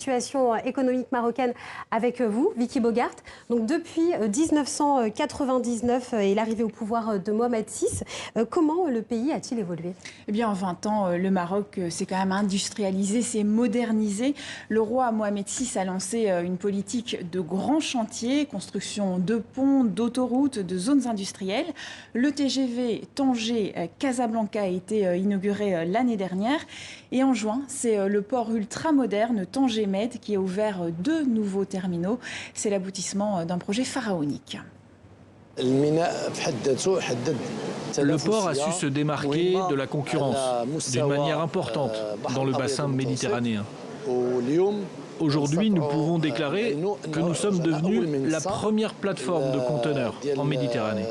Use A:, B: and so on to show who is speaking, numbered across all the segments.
A: Situation économique marocaine avec vous, Vicky Bogart. Donc depuis 1999 et l'arrivée au pouvoir de Mohamed VI, comment le pays a-t-il évolué?
B: Eh bien, en 20 ans, le Maroc s'est quand même industrialisé, s'est modernisé. Le roi Mohamed VI a lancé une politique de grands chantiers, construction de ponts, d'autoroutes, de zones industrielles. Le TGV Tanger-Casablanca a été inauguré l'année dernière. Et en juin, c'est le port ultramoderne Tanger-Med qui a ouvert 2 nouveaux terminaux. C'est l'aboutissement d'un projet pharaonique.
C: Le port a su se démarquer de la concurrence d'une manière importante dans le bassin méditerranéen. Aujourd'hui, nous pouvons déclarer que nous sommes devenus la première plateforme de conteneurs en Méditerranée.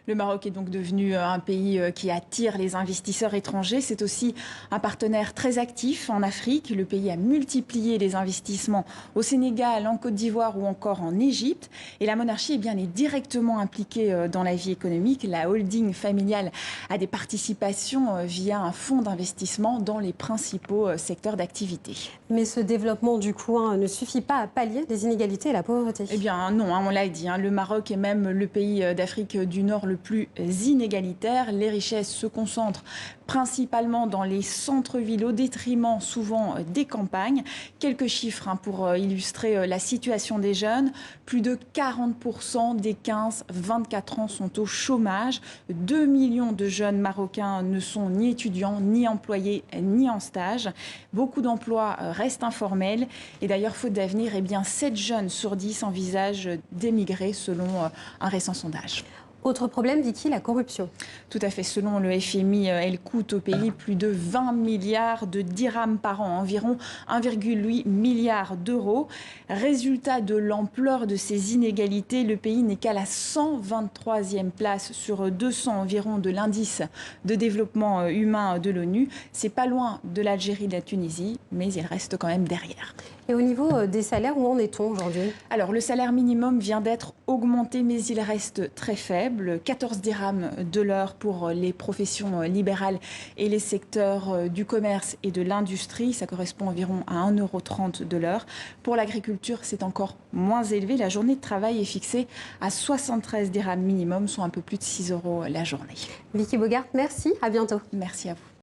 B: Le Maroc est donc devenu un pays qui attire les investisseurs étrangers. C'est aussi un partenaire très actif en Afrique. Le pays a multiplié les investissements au Sénégal, en Côte d'Ivoire ou encore en Égypte. Et la monarchie est directement impliquée dans la vie économique. La holding familiale a des participations via un fonds d'investissement dans les principaux secteurs d'activité.
A: Mais ce développement du coup ne suffit pas à pallier les inégalités et la pauvreté.
B: Eh bien non, on l'a dit, le Maroc est même le pays d'Afrique du Nord le plus inégalitaire. Les richesses se concentrent principalement dans les centres-villes au détriment souvent des campagnes. Quelques chiffres pour illustrer la situation des jeunes. Plus de 40% des 15-24 ans sont au chômage. 2 millions de jeunes marocains ne sont ni étudiants, ni employés, ni en stage. Beaucoup d'emplois restent informels. Et d'ailleurs, faute d'avenir, 7 jeunes sur 10 envisagent d'émigrer selon un récent sondage.
A: Autre problème, Vicky, la corruption.
B: Tout à fait. Selon le FMI, elle coûte au pays plus de 20 milliards de dirhams par an, environ 1,8 milliard d'euros. Résultat de l'ampleur de ces inégalités, le pays n'est qu'à la 123e place sur 200 environ de l'indice de développement humain de l'ONU. C'est pas loin de l'Algérie et de la Tunisie, mais il reste quand même derrière.
A: Et au niveau des salaires, où en est-on aujourd'hui?
B: Alors, le salaire minimum vient d'être augmenté, mais il reste très faible. 14 dirhams de l'heure pour les professions libérales et les secteurs du commerce et de l'industrie. Ça correspond environ à 1,30 € de l'heure. Pour l'agriculture, c'est encore moins élevé. La journée de travail est fixée à 73 dirhams minimum, soit un peu plus de 6 € la journée.
A: Vicky Bogart, merci. À bientôt.
B: Merci à vous.